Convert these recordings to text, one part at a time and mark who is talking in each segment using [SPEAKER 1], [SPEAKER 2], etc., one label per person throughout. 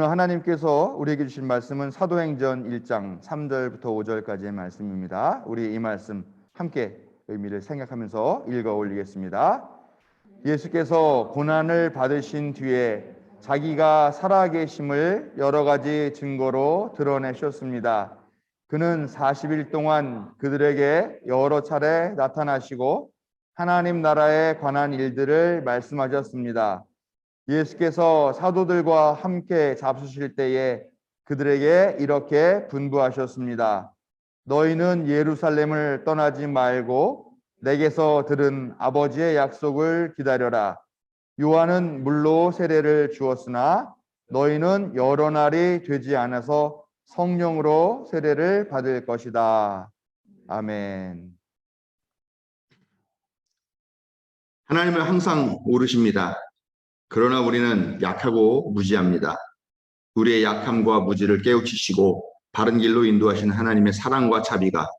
[SPEAKER 1] 오늘 하나님께서 우리에게 주신 말씀은 사도행전 1장 3절부터 5절까지의 말씀입니다. 우리 이 말씀 함께 의미를 생각하면서 읽어 올리겠습니다. 예수께서 고난을 받으신 뒤에 자기가 살아계심을 여러 가지 증거로 드러내셨습니다. 그는 40일 동안 그들에게 여러 차례 나타나시고 하나님 나라에 관한 일들을 말씀하셨습니다. 예수께서 사도들과 함께 잡수실 때에 그들에게 이렇게 분부하셨습니다. 너희는 예루살렘을 떠나지 말고 내게서 들은 아버지의 약속을 기다려라. 요한은 물로 세례를 주었으나 너희는 여러 날이 되지 않아서 성령으로 세례를 받을 것이다. 아멘.
[SPEAKER 2] 하나님은 항상 오르십니다. 그러나 우리는 약하고 무지합니다. 우리의 약함과 무지를 깨우치시고 바른 길로 인도하시는 하나님의 사랑과 자비가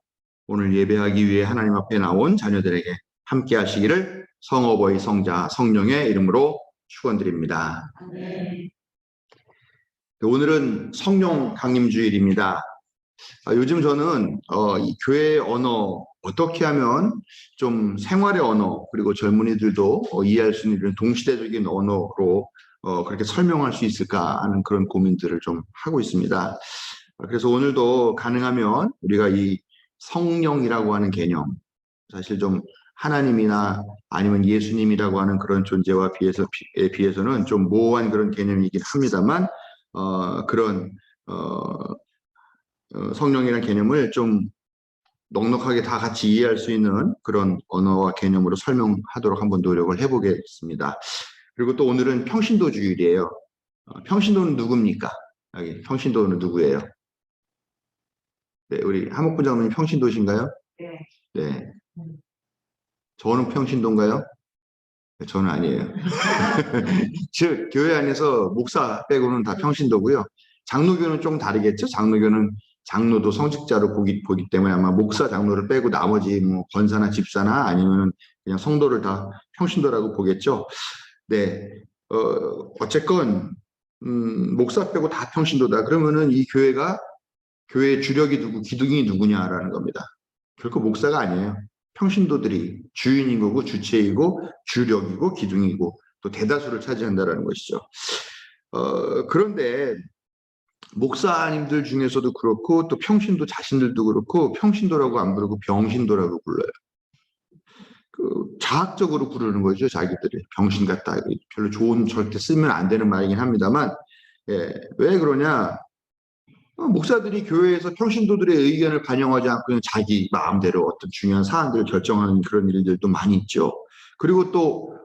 [SPEAKER 2] 오늘 예배하기 위해 하나님 앞에 나온 자녀들에게 함께 하시기를 성어버이 성자 성령의 이름으로 축원드립니다. 오늘은 성령 강림주일입니다. 요즘 저는 이 교회의 언어 어떻게 하면 좀 생활의 언어 그리고 젊은이들도 이해할 수 있는 동시대적인 언어로 그렇게 설명할 수 있을까 하는 그런 고민들을 좀 하고 있습니다. 그래서 오늘도 가능하면 우리가 이 성령이라고 하는 개념, 사실 좀 하나님이나 아니면 예수님이라고 하는 그런 존재와 비해서는 좀 모호한 그런 개념이긴 합니다만 그런 성령이라는 개념을 좀 넉넉하게 다 같이 이해할 수 있는 그런 언어와 개념으로 설명하도록 한번 노력을 해보겠습니다. 그리고 또 오늘은 평신도 주일이에요. 평신도는 누굽니까? 여기 평신도는 누구예요? 네, 우리 하목부 장로님 평신도신가요?
[SPEAKER 3] 네.
[SPEAKER 2] 네. 저는 평신도인가요? 네, 저는 아니에요. 즉 교회 안에서 목사 빼고는 다 평신도고요. 장로교는 좀 다르겠죠? 장로교는 장로도 성직자로 보기 때문에 아마 목사 장로를 빼고 나머지 뭐 권사나 집사나 아니면 그냥 성도를 다 평신도라고 보겠죠. 네, 어쨌건 목사 빼고 다 평신도다. 그러면은 이 교회의 주력이 누구, 기둥이 누구냐라는 겁니다. 결코 목사가 아니에요. 평신도들이 주인인 거고 주체이고 주력이고 기둥이고 또 대다수를 차지한다라는 것이죠. 그런데 목사님들 중에서도 그렇고 또 평신도 자신들도 그렇고 평신도라고 안 부르고 병신도라고 불러요. 자학적으로 부르는 거죠. 자기들이 병신 같다. 별로 좋은 절대 쓰면 안 되는 말이긴 합니다만 왜 그러냐. 목사들이 교회에서 평신도들의 의견을 반영하지 않고 그냥 자기 마음대로 어떤 중요한 사안들을 결정하는 그런 일들도 많이 있죠. 그리고 또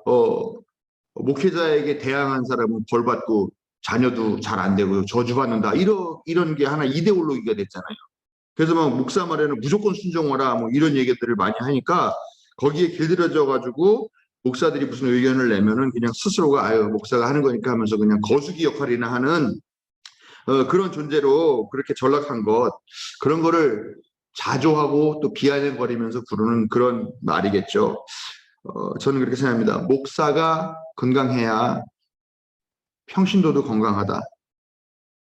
[SPEAKER 2] 목회자에게 대항한 사람은 벌받고 자녀도 잘 안 되고 저주받는다. 이런 게 하나 이데올로기가 됐잖아요. 그래서 막 목사 말에는 무조건 순종하라 뭐 이런 얘기들을 많이 하니까 거기에 길들여져 가지고 목사들이 무슨 의견을 내면은 그냥 스스로가 아유 목사가 하는 거니까 하면서 그냥 거수기 역할이나 하는 그런 존재로 그렇게 전락한 것 그런 거를 자조하고 또 비아냥거리면서 부르는 그런 말이겠죠. 저는 그렇게 생각합니다. 목사가 건강해야 평신도도 건강하다.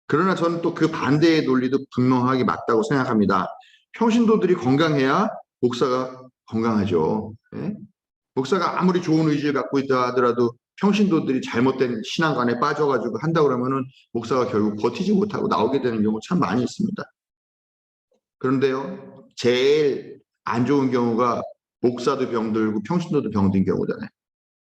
[SPEAKER 2] 그러나 저는 또 그 반대의 논리도 분명하게 맞다고 생각합니다. 평신도들이 건강해야 목사가 건강하죠. 네? 목사가 아무리 좋은 의지를 갖고 있다 하더라도 평신도들이 잘못된 신앙관에 빠져가지고 한다 그러면은 목사가 결국 버티지 못하고 나오게 되는 경우 참 많이 있습니다. 그런데요, 제일 안 좋은 경우가 목사도 병들고 평신도도 병든 경우잖아요.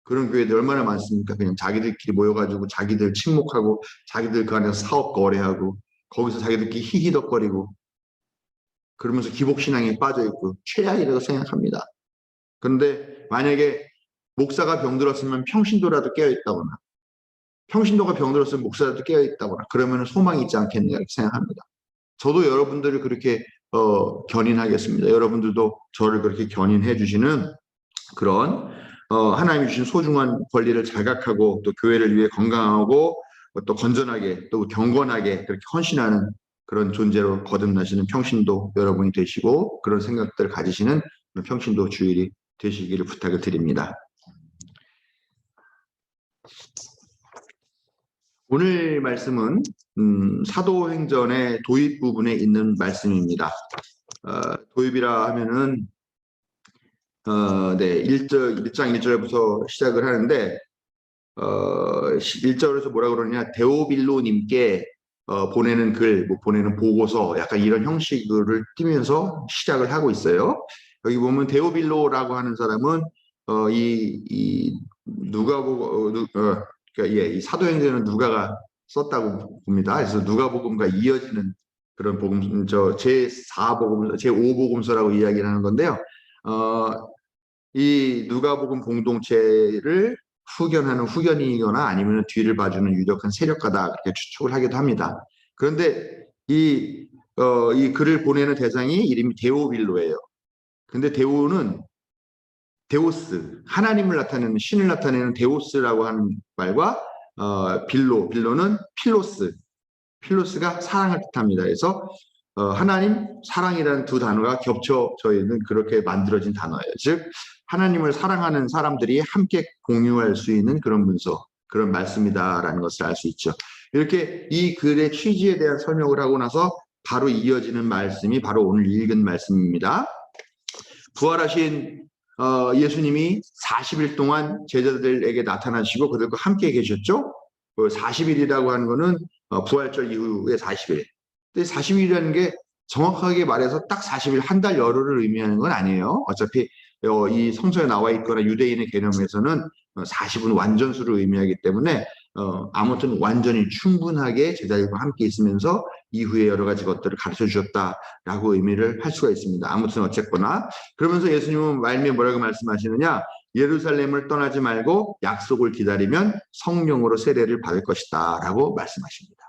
[SPEAKER 2] 그런 교회들 얼마나 많습니까? 그냥 자기들끼리 모여가지고 자기들 침묵하고 자기들 그 안에서 사업 거래하고 거기서 자기들끼리 히히덕거리고 그러면서 기복신앙에 빠져있고 최악이라고 생각합니다. 그런데 만약에 목사가 병들었으면 평신도라도 깨어있다거나 평신도가 병들었으면 목사라도 깨어있다거나 그러면 소망이 있지 않겠느냐 이렇게 생각합니다. 저도 여러분들을 그렇게 견인하겠습니다. 여러분들도 저를 그렇게 견인해 주시는 그런 하나님이 주신 소중한 권리를 자각하고 또 교회를 위해 건강하고 또 건전하게 또 경건하게 그렇게 헌신하는 그런 존재로 거듭나시는 평신도 여러분이 되시고 그런 생각들을 가지시는 평신도 주일이 되시기를 부탁을 드립니다. 오늘 말씀은 사도행전의 도입 부분에 있는 말씀입니다. 도입이라 하면은 네, 1장 1절부터 시작을 하는데 1절에서 뭐라 그러냐, 데오빌로님께 보내는 글, 뭐 보내는 보고서, 약간 이런 형식을 띠면서 시작을 하고 있어요. 여기 보면 데오빌로라고 하는 사람은 이 누가복음, 그러니까 이 사도행전은 누가가 썼다고 봅니다. 그래서 누가복음과 이어지는 그런 복음, 제4복음, 제5복음서라고 이야기를 하는 건데요. 이 누가복음 공동체를 후견하는 후견이거나 아니면 뒤를 봐주는 유력한 세력가다, 그렇게 추측을 하기도 합니다. 그런데 이 글을 보내는 대상이 이름이 데오빌로예요. 근데 데오는 데오스, 하나님을 나타내는, 신을 나타내는 데오스라고 하는 말과 빌로는 필로스가 사랑을 뜻합니다. 그래서 하나님, 사랑이라는 두 단어가 겹쳐져 있는, 그렇게 만들어진 단어예요. 즉 하나님을 사랑하는 사람들이 함께 공유할 수 있는 그런 문서, 그런 말씀이다라는 것을 알 수 있죠. 이렇게 이 글의 취지에 대한 설명을 하고 나서 바로 이어지는 말씀이 바로 오늘 읽은 말씀입니다. 부활하신 예수님이 40일 동안 제자들에게 나타나시고 그들과 함께 계셨죠. 40일이라고 하는 것은 부활절 이후에 40일. 근데 40일이라는 게 정확하게 말해서 딱 40일, 한 달 열흘을 의미하는 건 아니에요. 어차피 이 성서에 나와 있거나 유대인의 개념에서는 40은 완전수를 의미하기 때문에 아무튼 완전히 충분하게 제자들과 함께 있으면서 이후에 여러 가지 것들을 가르쳐 주셨다라고 의미를 할 수가 있습니다. 아무튼 어쨌거나 그러면서 예수님은 말미에 뭐라고 말씀하시느냐, 예루살렘을 떠나지 말고 약속을 기다리면 성령으로 세례를 받을 것이다 라고 말씀하십니다.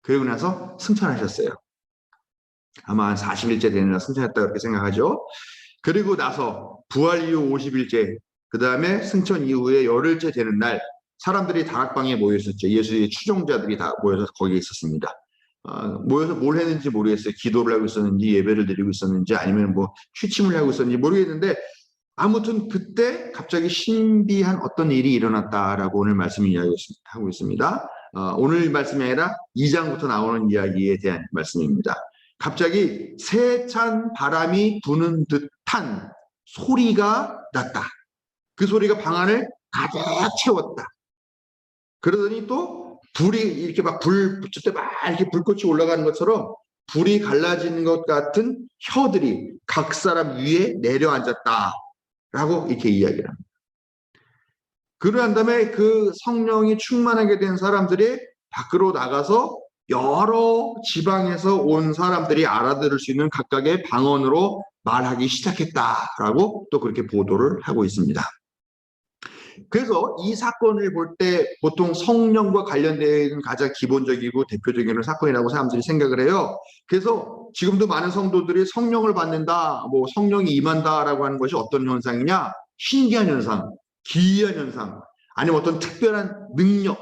[SPEAKER 2] 그리고 나서 승천하셨어요. 아마 한 40일째 되느라 승천했다 그렇게 생각하죠. 그리고 나서 부활 이후 50일째, 그 다음에 승천 이후에 열흘째 되는 날 사람들이 다락방에 모여 있었죠. 예수의 추종자들이 다 모여서 거기에 있었습니다. 모여서 뭘 했는지 모르겠어요. 기도를 하고 있었는지, 예배를 드리고 있었는지, 아니면 뭐 취침을 하고 있었는지 모르겠는데, 아무튼 그때 갑자기 신비한 어떤 일이 일어났다라고 오늘 말씀을 이야기하고 있습니다. 오늘 말씀이 아니라 2장부터 나오는 이야기에 대한 말씀입니다. 갑자기 세찬 바람이 부는 듯한 소리가 났다. 그 소리가 방 안을 가득 채웠다. 그러더니 또 불이 이렇게 막 붙을 때 막 이렇게 불꽃이 올라가는 것처럼 불이 갈라지는 것 같은 혀들이 각 사람 위에 내려앉았다 라고 이렇게 이야기를 합니다. 그러한 다음에 그 성령이 충만하게 된 사람들이 밖으로 나가서 여러 지방에서 온 사람들이 알아들을 수 있는 각각의 방언으로 말하기 시작했다라고 또 그렇게 보도를 하고 있습니다. 그래서 이 사건을 볼 때 보통 성령과 관련된 가장 기본적이고 대표적인 사건이라고 사람들이 생각을 해요. 그래서 지금도 많은 성도들이 성령을 받는다, 뭐 성령이 임한다라고 하는 것이 어떤 현상이냐? 신기한 현상, 기이한 현상, 아니면 어떤 특별한 능력,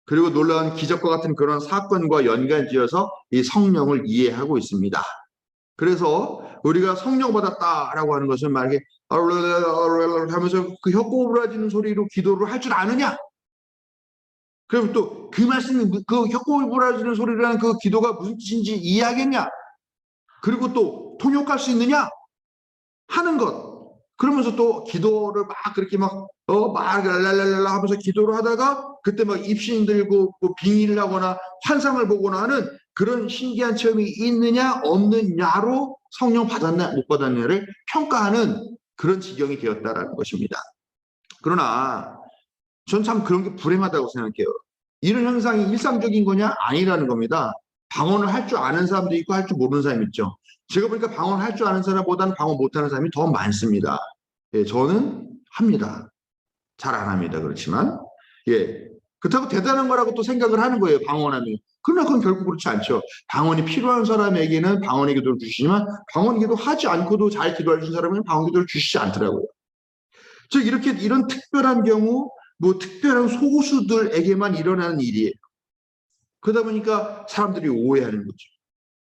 [SPEAKER 2] 그리고 놀라운 기적과 같은 그런 사건과 연관지어서 이 성령을 이해하고 있습니다. 그래서 우리가 성령 받았다라고 하는 것은 만약에 하면서 그 혀꼬부라지는 소리로 기도를 할 줄 아느냐? 그럼 또 그 말씀이, 그 혀꼬부라지는 소리라는 그 기도가 무슨 뜻인지 이해하겠냐? 그리고 또 통역할 수 있느냐? 하는 것. 그러면서 또 기도를 막 그렇게 막 랄랄랄라 하면서 기도를 하다가 그때 막 입신 들고 뭐 빙의를 하거나 환상을 보거나 하는 그런 신기한 체험이 있느냐 없느냐로 성령 받았나 못 받았냐를 평가하는 그런 지경이 되었다라는 것입니다. 그러나 전 참 그런 게 불행하다고 생각해요. 이런 현상이 일상적인 거냐? 아니라는 겁니다. 방언을 할 줄 아는 사람도 있고 할 줄 모르는 사람이 있죠. 제가 보니까 방언을 할 줄 아는 사람보다는 방언 못하는 사람이 더 많습니다. 예, 저는 합니다. 잘 안 합니다. 그렇지만 예, 그렇다고 대단한 거라고 또 생각을 하는 거예요. 방언하면. 그러나 그건 결국 그렇지 않죠. 방언이 필요한 사람에게는 방언의 기도를 주시지만 방언 기도 하지 않고도 잘 기도해 주신 사람은 방언 기도를 주시지 않더라고요. 즉 이렇게 이런 특별한 경우, 뭐 특별한 소수들에게만 일어나는 일이에요. 그러다 보니까 사람들이 오해하는 거죠.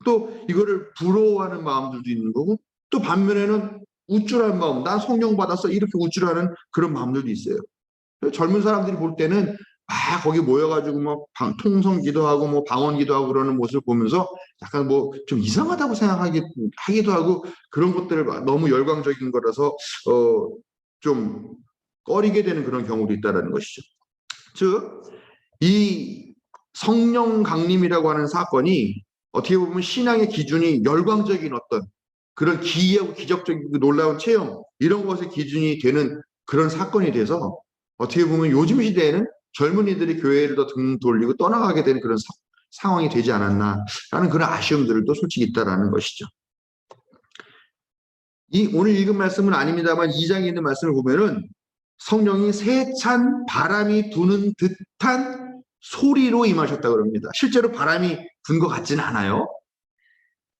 [SPEAKER 2] 또 이거를 부러워하는 마음들도 있는 거고, 또 반면에는 우쭐한 마음, 난 성령 받았어 이렇게 우쭐하는 그런 마음들도 있어요. 젊은 사람들이 볼 때는 다 거기 모여가지고 뭐 통성 기도하고 뭐 방언 기도하고 그러는 모습을 보면서 약간 뭐 좀 이상하다고 하기도 하고 그런 것들을 너무 열광적인 거라서 좀 꺼리게 되는 그런 경우도 있다라는 것이죠. 즉, 이 성령 강림이라고 하는 사건이 어떻게 보면 신앙의 기준이 열광적인 어떤 그런 기이하고 기적적인 놀라운 체험 이런 것의 기준이 되는 그런 사건이 돼서 어떻게 보면 요즘 시대에는 젊은이들이 교회를 더 등 돌리고 떠나가게 되는 그런 상황이 되지 않았나라는 그런 아쉬움들도 솔직히 있다라는 것이죠. 이 오늘 읽은 말씀은 아닙니다만 2장에 있는 말씀을 보면은 성령이 세찬 바람이 부는 듯한 소리로 임하셨다고 합니다. 실제로 바람이 분 것 같지는 않아요.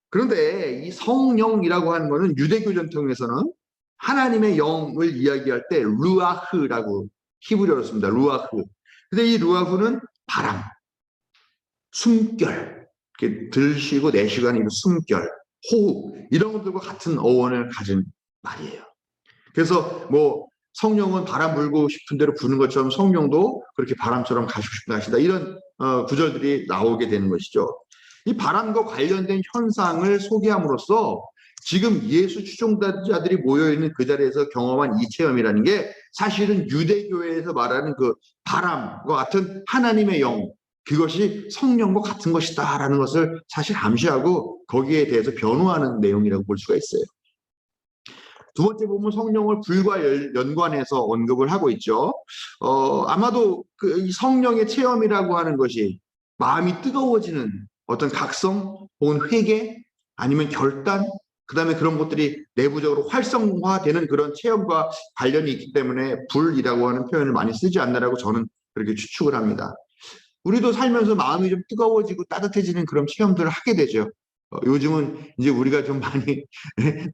[SPEAKER 2] 그런데 이 성령이라고 하는 것은 유대교 전통에서는 하나님의 영을 이야기할 때 루아흐라고 히브리어로 씁니다. 루아흐. 근데 이 루아흐는 바람, 숨결, 이렇게 들쉬고 내쉬고 하는 숨결, 호흡 이런 것들과 같은 어원을 가진 말이에요. 그래서 뭐 성령은 바람 불고 싶은 대로 부는 것처럼 성령도 그렇게 바람처럼 가시고 싶다 하시다 이런 구절들이 나오게 되는 것이죠. 이 바람과 관련된 현상을 소개함으로써 지금 예수 추종자들이 모여있는 그 자리에서 경험한 이 체험이라는 게 사실은 유대교회에서 말하는 그 바람과 같은 하나님의 영 그것이 성령과 같은 것이다라는 것을 사실 암시하고 거기에 대해서 변호하는 내용이라고 볼 수가 있어요. 두 번째 보면 성령을 불과 연관해서 언급을 하고 있죠. 아마도 그 성령의 체험이라고 하는 것이 마음이 뜨거워지는 어떤 각성 혹은 회개 아니면 결단 그다음에 그런 것들이 내부적으로 활성화되는 그런 체험과 관련이 있기 때문에 불이라고 하는 표현을 많이 쓰지 않나라고 저는 그렇게 추측을 합니다. 우리도 살면서 마음이 좀 뜨거워지고 따뜻해지는 그런 체험들을 하게 되죠. 요즘은 이제 우리가 좀 많이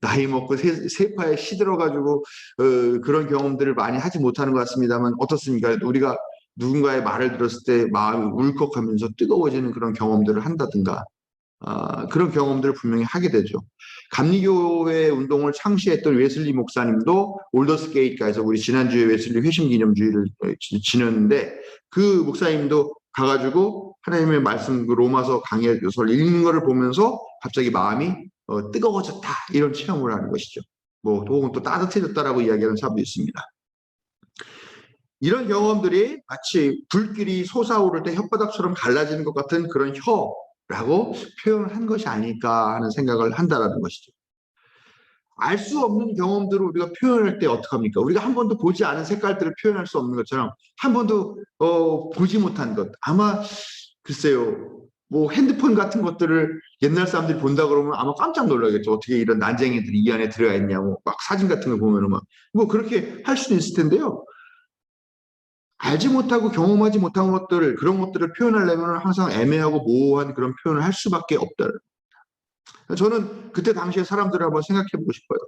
[SPEAKER 2] 나이 먹고 세파에 시들어가지고 그런 경험들을 많이 하지 못하는 것 같습니다만 어떻습니까? 우리가 누군가의 말을 들었을 때 마음이 울컥하면서 뜨거워지는 그런 경험들을 한다든가 그런 경험들을 분명히 하게 되죠. 감리교회 운동을 창시했던 웨슬리 목사님도 올더스게이트가에서 우리 지난주에 웨슬리 회심기념주의를 지냈는데 그 목사님도 가가지고 하나님의 말씀 그 로마서 강해서를 읽는 것을 보면서 갑자기 마음이 뜨거워졌다 이런 체험을 하는 것이죠. 뭐 혹은 또 따뜻해졌다라고 이야기하는 사람도 있습니다. 이런 경험들이 마치 불길이 솟아오를 때 혓바닥처럼 갈라지는 것 같은 그런 혀라고 표현을 한 것이 아닐까 하는 생각을 한다라는 것이죠. 알 수 없는 경험들을 우리가 표현할 때 어떡합니까? 우리가 한 번도 보지 않은 색깔들을 표현할 수 없는 것처럼 한 번도 보지 못한 것. 아마 글쎄요. 뭐 핸드폰 같은 것들을 옛날 사람들이 본다 그러면 아마 깜짝 놀라겠죠. 어떻게 이런 난쟁이들이 이 안에 들어가 있냐고 막 사진 같은 거 보면은 막 뭐 그렇게 할 수도 있을 텐데요. 알지 못하고 경험하지 못한 것들 그런 것들을 표현하려면 항상 애매하고 모호한 그런 표현을 할 수밖에 없다. 저는 그때 당시에 사람들을 한번 생각해 보고 싶어요.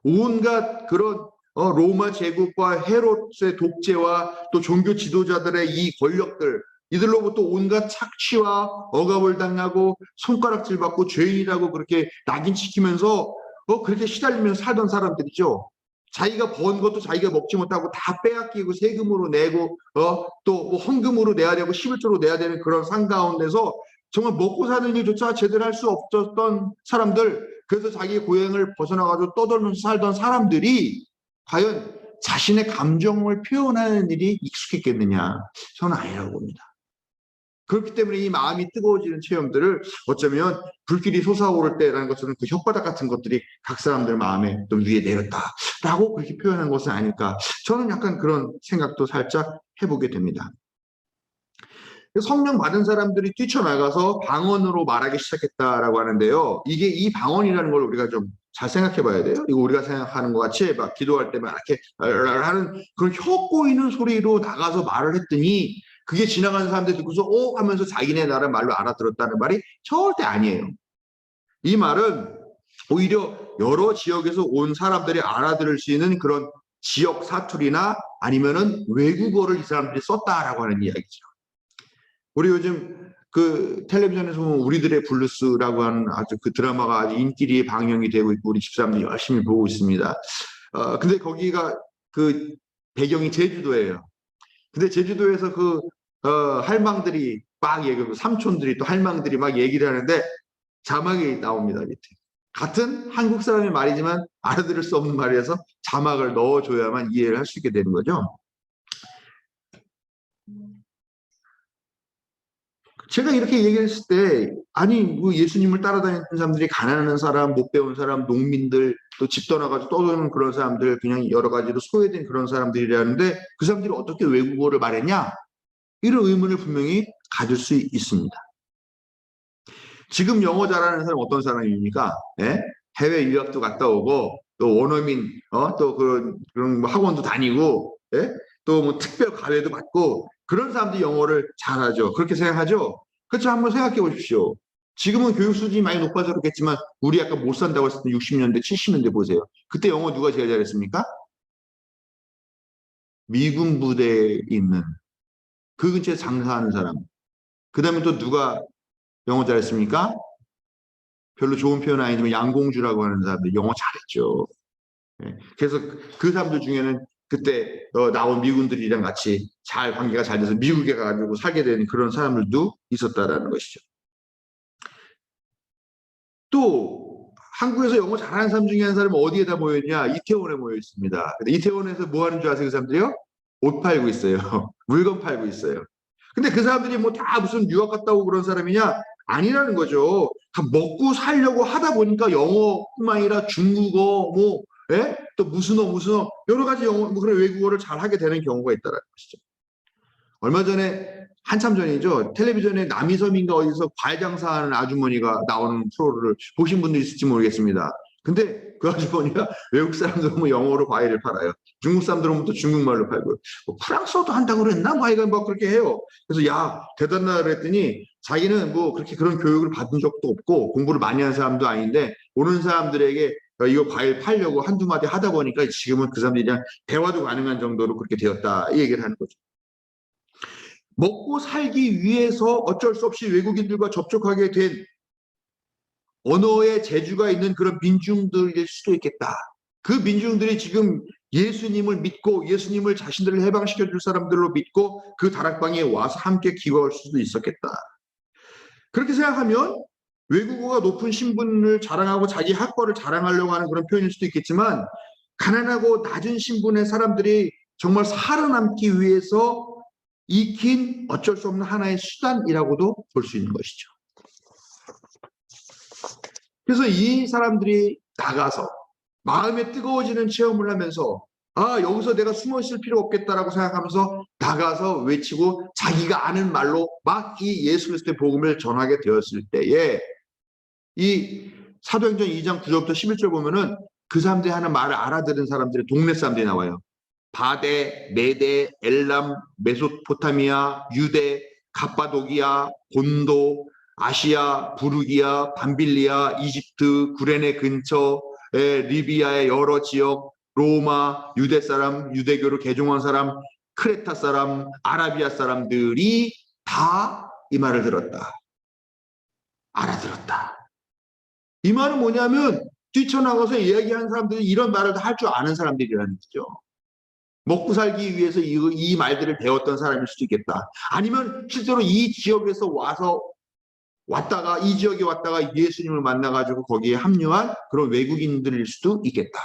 [SPEAKER 2] 온갖 그런 로마 제국과 헤롯의 독재와 또 종교 지도자들의 이 권력들 이들로부터 온갖 착취와 억압을 당하고 손가락질 받고 죄인이라고 그렇게 낙인시키면서 그렇게 시달리면서 살던 사람들이죠. 자기가 번 것도 자기가 먹지 못하고 다 빼앗기고 세금으로 내고 또 뭐 헌금으로 내야 되고 11조로 내야 되는 그런 상 가운데서 정말 먹고 사는 일조차 제대로 할 수 없었던 사람들 그래서 자기 고향을 벗어나가지고 떠돌면서 살던 사람들이 과연 자신의 감정을 표현하는 일이 익숙했겠느냐 저는 아니라고 봅니다. 그렇기 때문에 이 마음이 뜨거워지는 체험들을 어쩌면 불길이 솟아오를 때라는 것처럼 그 혓바닥 같은 것들이 각 사람들 마음에 또 위에 내렸다라고 그렇게 표현한 것은 아닐까 저는 약간 그런 생각도 살짝 해보게 됩니다. 성령 받은 사람들이 뛰쳐나가서 방언으로 말하기 시작했다라고 하는데요. 이게 이 방언이라는 걸 우리가 좀 잘 생각해 봐야 돼요. 이거 우리가 생각하는 것 같이 막 기도할 때 막 이렇게 하는 그런 혀 꼬이는 소리로 나가서 말을 했더니 그게 지나가는 사람들이 듣고서 하면서 자기네 나라 말로 알아들었다는 말이 절대 아니에요. 이 말은 오히려 여러 지역에서 온 사람들이 알아들을 수 있는 그런 지역 사투리나 아니면은 외국어를 이 사람들이 썼다라고 하는 이야기죠. 우리 요즘 그 텔레비전에서 보면 우리들의 블루스라고 하는 아주 그 드라마가 아주 인기리에 방영이 되고 있고 우리 집사람들이 열심히 보고 있습니다. 근데 거기가 그 배경이 제주도예요. 근데 제주도에서 그 할망들이 막 얘기하고 삼촌들이 또 할망들이 막 얘기를 하는데 자막이 나옵니다. 밑에. 같은 한국 사람의 말이지만 알아들을 수 없는 말이라서 자막을 넣어줘야만 이해를 할 수 있게 되는 거죠. 제가 이렇게 얘기했을 때 아니 뭐 예수님을 따라다니는 사람들이 가난한 사람, 못 배운 사람, 농민들, 또 집 떠나가지고 떠도는 그런 사람들, 그냥 여러 가지로 소외된 그런 사람들이라는데 그 사람들이 어떻게 외국어를 말했냐? 이런 의문을 분명히 가질 수 있습니다. 지금 영어 잘하는 사람 어떤 사람입니까? 예? 해외 유학도 갔다 오고 또 원어민 또 그런 뭐 학원도 다니고 예? 또 뭐 특별 과외도 받고 그런 사람들이 영어를 잘하죠. 그렇게 생각하죠? 그렇죠. 한번 생각해 보십시오. 지금은 교육 수준이 많이 높아서 그렇겠지만 우리 아까 못 산다고 했을 때 60년대, 70년대 보세요. 그때 영어 누가 제일 잘했습니까? 미군 부대에 있는 그 근처에 장사하는 사람. 그 다음에 또 누가 영어 잘했습니까? 별로 좋은 표현은 아니지만 양공주라고 하는 사람들 영어 잘했죠. 예. 그래서 그 사람들 중에는 그때 나온 미군들이랑 같이 잘 관계가 잘 돼서 미국에 가가지고 살게 된 그런 사람들도 있었다라는 것이죠. 또 한국에서 영어 잘하는 사람 중에 한 사람은 어디에다 모여있냐? 이태원에 모여 있습니다. 근데 이태원에서 뭐 하는 줄 아세요? 그 사람들이요? 옷 팔고 있어요. 물건 팔고 있어요. 근데 그 사람들이 뭐 다 무슨 유학 갔다 오고 그런 사람이냐? 아니라는 거죠. 다 먹고 살려고 하다 보니까 영어뿐만 아니라 중국어, 뭐, 예? 또 무슨어, 여러 가지 영어, 뭐 그런 외국어를 잘 하게 되는 경우가 있다는 것이죠. 얼마 전에, 한참 전이죠. 텔레비전에 남이섬인가 어디서 과일 장사하는 아주머니가 나오는 프로를 보신 분도 있을지 모르겠습니다. 근데 그 아주머니가 외국 사람들 오면 영어로 과일을 팔아요. 중국 사람들 오면 또 중국말로 팔고, 뭐 프랑스어도 한다고 그랬나? 뭐 이건 뭐 그렇게 해요. 그래서 야, 대단하다 그랬더니 자기는 뭐 그렇게 그런 교육을 받은 적도 없고 공부를 많이 한 사람도 아닌데 오는 사람들에게 이거 과일 팔려고 한두 마디 하다 보니까 지금은 그 사람들이랑 대화도 가능한 정도로 그렇게 되었다. 이 얘기를 하는 거죠. 먹고 살기 위해서 어쩔 수 없이 외국인들과 접촉하게 된 언어의 재주가 있는 그런 민중들일 수도 있겠다. 그 민중들이 지금 예수님을 믿고 예수님을 자신들을 해방시켜 줄 사람들로 믿고 그 다락방에 와서 함께 기거할 수도 있었겠다. 그렇게 생각하면 외국어가 높은 신분을 자랑하고 자기 학벌을 자랑하려고 하는 그런 표현일 수도 있겠지만 가난하고 낮은 신분의 사람들이 정말 살아남기 위해서 익힌 어쩔 수 없는 하나의 수단이라고도 볼 수 있는 것이죠. 그래서 이 사람들이 나가서 마음에 뜨거워지는 체험을 하면서 아 여기서 내가 숨어 있을 필요 없겠다라고 생각하면서 나가서 외치고 자기가 아는 말로 막 이 예수 그리스도의 복음을 전하게 되었을 때에 이 사도행전 2장 9절부터 11절 보면은 그 사람들이 하는 말을 알아들은 사람들의 동네 사람들이 나와요. 바데, 메데, 엘람, 메소포타미아, 유대, 갑바도기아, 본도, 아시아, 부르기아, 밤빌리아, 이집트, 구레네 근처, 리비아의 여러 지역, 로마, 유대 사람, 유대교를 개종한 사람, 크레타 사람, 아라비아 사람들이 다 이 말을 들었다. 알아들었다. 이 말은 뭐냐면 뛰쳐나가서 이야기하는 사람들이 이런 말을 다 할 줄 아는 사람들이라는 거죠. 먹고 살기 위해서 이 말들을 배웠던 사람일 수도 있겠다. 아니면 실제로 이 지역에서 왔다가 이 지역에 왔다가 예수님을 만나가지고 거기에 합류한 그런 외국인들일 수도 있겠다.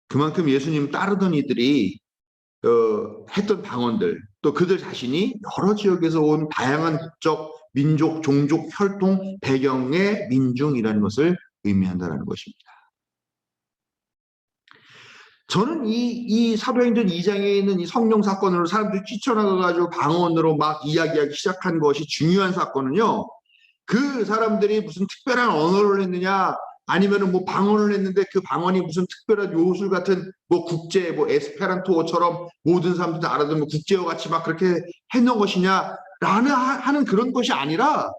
[SPEAKER 2] 그만큼 예수님 따르던 이들이 했던 방언들 또 그들 자신이 여러 지역에서 온 다양한 국적, 민족, 종족, 혈통, 배경의 민중이라는 것을 의미한다는 것입니다. 저는 이 사도행전 2장에 있는 이 성령 사건으로 사람들이 뛰쳐나가가지고 방언으로 막 이야기하기 시작한 것이 중요한 사건은요. 그 사람들이 무슨 특별한 언어를 했느냐 아니면은 뭐 방언을 했는데 그 방언이 무슨 특별한 요술 같은 뭐 국제 뭐 에스페란토어처럼 모든 사람들이 알아듣는 국제어 같이 막 그렇게 해놓은 것이냐라는 하는 그런 것이 아니라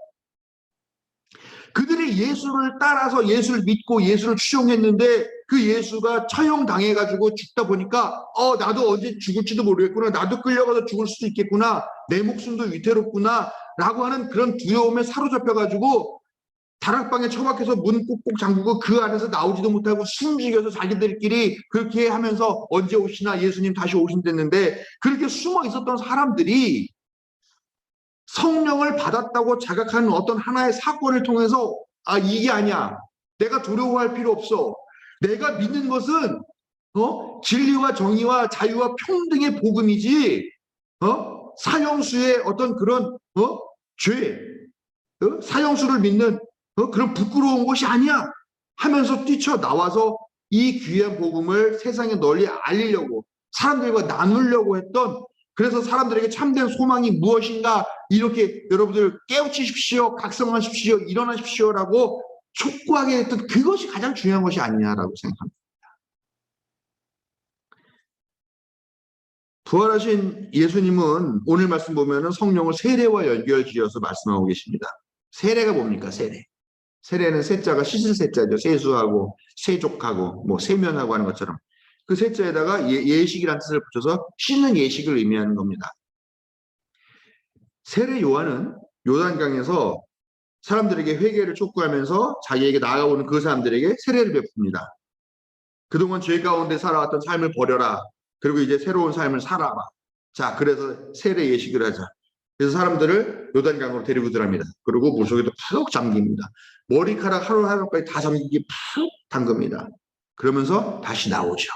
[SPEAKER 2] 그들이 예수를 따라서 예수를 믿고 예수를 추종했는데 그 예수가 처형당해가지고 죽다 보니까 나도 언제 죽을지도 모르겠구나. 나도 끌려가서 죽을 수도 있겠구나. 내 목숨도 위태롭구나. 라고 하는 그런 두려움에 사로잡혀가지고 다락방에 처박혀서 문 꼭꼭 잠그고 그 안에서 나오지도 못하고 숨죽여서 자기들끼리 그렇게 하면서 언제 오시나, 예수님 다시 오신댔는데, 그렇게 숨어 있었던 사람들이 성령을 받았다고 자각하는 어떤 하나의 사건을 통해서, 아, 이게 아니야, 내가 두려워할 필요 없어, 내가 믿는 것은 진리와 정의와 자유와 평등의 복음이지, 사형수의 어떤 그런 죄, 사형수를 믿는 그런 부끄러운 것이 아니야 하면서 뛰쳐나와서 이 귀한 복음을 세상에 널리 알리려고, 사람들과 나누려고 했던, 그래서 사람들에게 참된 소망이 무엇인가 이렇게 여러분들 깨우치십시오, 각성하십시오, 일어나십시오라고 촉구하게 했던, 그것이 가장 중요한 것이 아니냐라고 생각합니다. 부활하신 예수님은 오늘 말씀 보면은 성령을 세례와 연결지어서 말씀하고 계십니다. 세례가 뭡니까? 세례. 세례는 세자가 씻을 세자죠. 세수하고 세족하고 뭐 세면하고 하는 것처럼 그 세자에다가 예식이라는 뜻을 붙여서 씻는 예식을 의미하는 겁니다. 세례 요한은 요단강에서 사람들에게 회개를 촉구하면서 자기에게 나아가오는 그 사람들에게 세례를 베풉니다. 그동안 죄 가운데 살아왔던 삶을 버려라. 그리고 이제 새로운 삶을 살아봐. 자, 그래서 세례 예식을 하자. 그래서 사람들을 요단강으로 데리고 들어갑니다. 그리고 물속에도 푹 잠깁니다. 머리카락 하루하루까지 다 잠기게 푹 담급니다. 그러면서 다시 나오죠.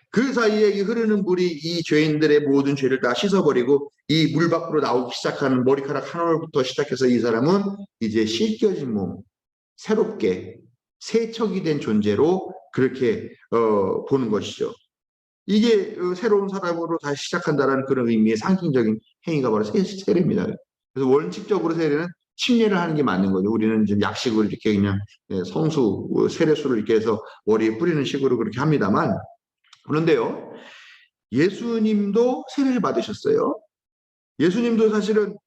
[SPEAKER 2] 그 사이에 이 흐르는 물이 이 죄인들의 모든 죄를 다 씻어버리고 이 물 밖으로 나오기 시작하는 머리카락 하나부터 시작해서 이 사람은 이제 씻겨진 몸, 새롭게 세척이 된 존재로 그렇게 보는 것이죠. 이게 새로운 사람으로 다시 시작한다는 그런 의미의 상징적인 행위가 바로 세례입니다. 그래서 원칙적으로 세례는 침례를 하는 게 맞는 거죠. 우리는 이제 약식으로 이렇게 그냥 성수, 세례수를 이렇게 해서 머리에 뿌리는 식으로 그렇게 합니다만, 그런데요, 예수님도 세례를 받으셨어요. 예수님도 사실은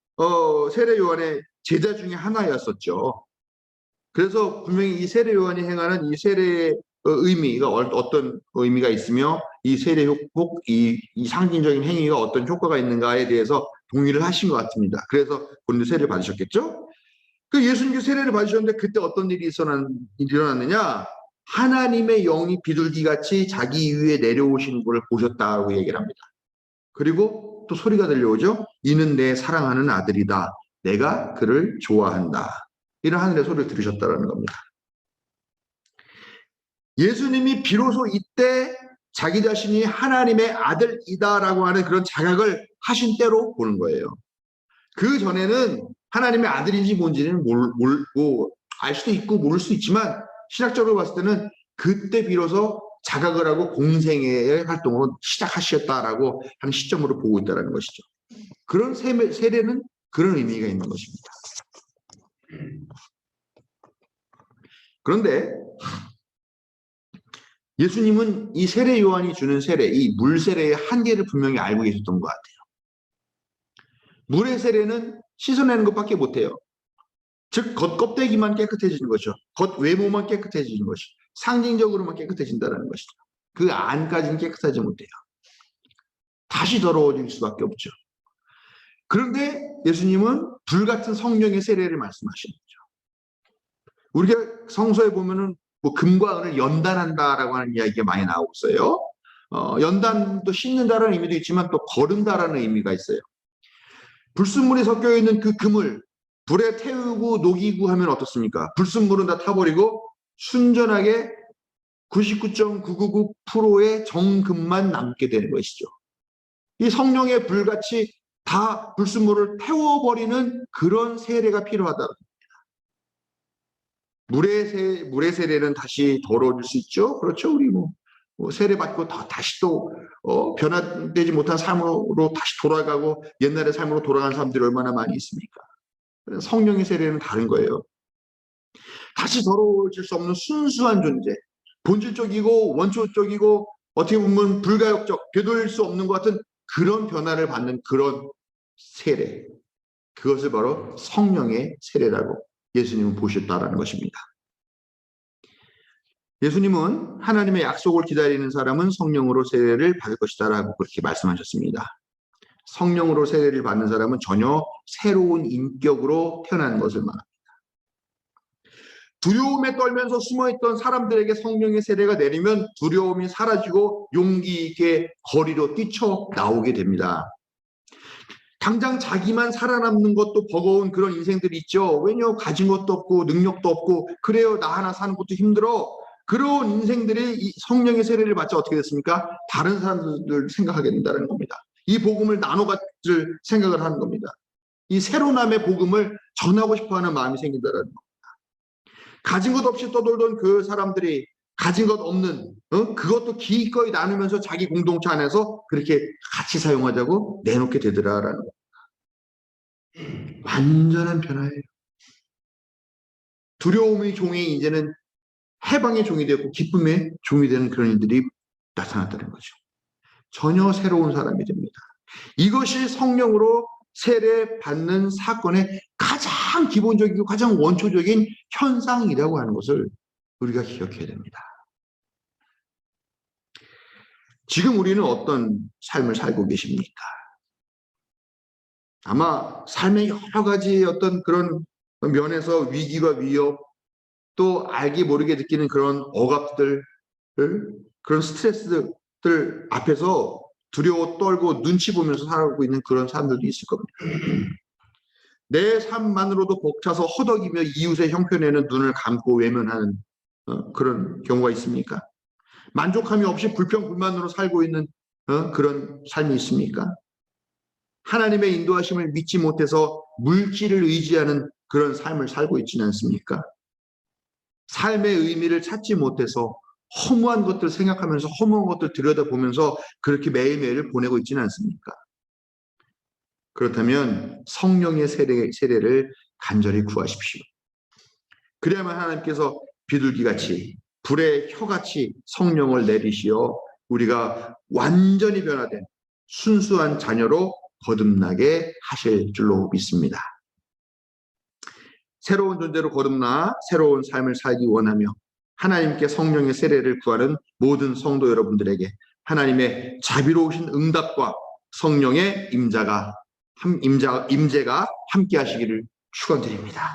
[SPEAKER 2] 세례 요한의 제자 중에 하나였었죠. 그래서 분명히 이 세례 요한이 행하는 이 세례의 의미가 어떤 의미가 있으며 이 세례 효과, 이 상징적인 행위가 어떤 효과가 있는가에 대해서 동의를 하신 것 같습니다. 그래서 본인도 세례를 받으셨겠죠? 그 예수님께 세례를 받으셨는데 그때 어떤 일이 일어났느냐? 하나님의 영이 비둘기같이 자기 위에 내려오시는 것을 보셨다고 얘기를 합니다. 그리고 또 소리가 들려오죠. 이는 내 사랑하는 아들이다. 내가 그를 좋아한다. 이런 하늘의 소리를 들으셨다는 겁니다. 예수님이 비로소 이때 자기 자신이 하나님의 아들이다라고 하는 그런 자각을 하신 때로 보는 거예요. 그 전에는 하나님의 아들인지 뭔지는 알 수도 있고 모를 수도 있지만 신학적으로 봤을 때는 그때 비로소 자각을 하고 공생애의 활동을 시작하셨다라고 하는 시점으로 보고 있다는 것이죠. 그런 세례는 그런 의미가 있는 것입니다. 그런데 예수님은 이 세례 요한이 주는 세례, 이 물 세례의 한계를 분명히 알고 계셨던 것 같아요. 물의 세례는 씻어내는 것밖에 못해요. 즉 겉껍데기만 깨끗해지는 것이죠. 겉 외모만 깨끗해지는 것이죠. 상징적으로만 깨끗해진다는 것이죠. 그 안까지는 깨끗하지 못해요. 다시 더러워질 수밖에 없죠. 그런데 예수님은 불같은 성령의 세례를 말씀하시는 거죠. 우리가 성서에 보면은 뭐 금과 은을 연단한다라고 하는 이야기가 많이 나오고 있어요. 연단도 씻는다라는 의미도 있지만 또 거른다라는 의미가 있어요. 불순물이 섞여 있는 그 금을 불에 태우고 녹이고 하면 어떻습니까? 불순물은 다 타버리고 순전하게 99.999%의 정금만 남게 되는 것이죠. 이 성령의 불같이 다 불순물을 태워버리는 그런 세례가 필요하다. 물의 세례는 다시 더러워질 수 있죠. 그렇죠. 우리 세례 받고 다시 또 변화되지 못한 삶으로 다시 돌아가고 옛날의 삶으로 돌아간 사람들이 얼마나 많이 있습니까? 성령의 세례는 다른 거예요. 다시 더러워질 수 없는 순수한 존재, 본질적이고 원초적이고 어떻게 보면 불가역적, 되돌릴 수 없는 것 같은 그런 변화를 받는 그런 세례, 그것을 바로 성령의 세례라고 예수님은 보셨다라는 것입니다. 예수님은 하나님의 약속을 기다리는 사람은 성령으로 세례를 받을 것이다 라고 그렇게 말씀하셨습니다. 성령으로 세례를 받는 사람은 전혀 새로운 인격으로 태어나는 것을 말합니다. 두려움에 떨면서 숨어있던 사람들에게 성령의 세례가 내리면 두려움이 사라지고 용기 있게 거리로 뛰쳐나오게 됩니다. 당장 자기만 살아남는 것도 버거운 그런 인생들이 있죠. 왜냐, 가진 것도 없고 능력도 없고 그래요, 나 하나 사는 것도 힘들어. 그런 인생들이 이 성령의 세례를 받자 어떻게 됐습니까? 다른 사람들 생각하게 된다는 겁니다. 이 복음을 나눠 가질 생각을 하는 겁니다. 이 새로남의 복음을 전하고 싶어하는 마음이 생긴다는 겁니다. 가진 것 없이 떠돌던 그 사람들이 가진 것 없는 그것도 기꺼이 나누면서 자기 공동체 안에서 그렇게 같이 사용하자고 내놓게 되더라라는 겁니다. 완전한 변화예요. 두려움의 종이 이제는 해방의 종이 되고 기쁨의 종이 되는 그런 일들이 나타났다는 거죠. 전혀 새로운 사람이 됩니다. 이것이 성령으로 세례받는 사건의 가장 기본적이고 가장 원초적인 현상이라고 하는 것을 우리가 기억해야 됩니다. 지금 우리는 어떤 삶을 살고 계십니까? 아마 삶의 여러 가지 어떤 그런 면에서 위기와 위협, 또 알게 모르게 느끼는 그런 억압들, 그런 스트레스들 앞에서 두려워 떨고 눈치 보면서 살아가고 있는 그런 사람들도 있을 겁니다. 내 삶만으로도 벅차서 허덕이며 이웃의 형편에는 눈을 감고 외면하는 그런 경우가 있습니까? 만족함이 없이 불평불만으로 살고 있는 그런 삶이 있습니까? 하나님의 인도하심을 믿지 못해서 물질을 의지하는 그런 삶을 살고 있지는 않습니까? 삶의 의미를 찾지 못해서 허무한 것들을 생각하면서 허무한 것들을 들여다보면서 그렇게 매일매일을 보내고 있지는 않습니까? 그렇다면 성령의 세례를 간절히 구하십시오. 그래야만 하나님께서 비둘기같이 불의 혀같이 성령을 내리시어 우리가 완전히 변화된 순수한 자녀로 거듭나게 하실 줄로 믿습니다. 새로운 존재로 거듭나 새로운 삶을 살기 원하며 하나님께 성령의 세례를 구하는 모든 성도 여러분들에게 하나님의 자비로우신 응답과 성령의 임재가 함께 하시기를 축원드립니다.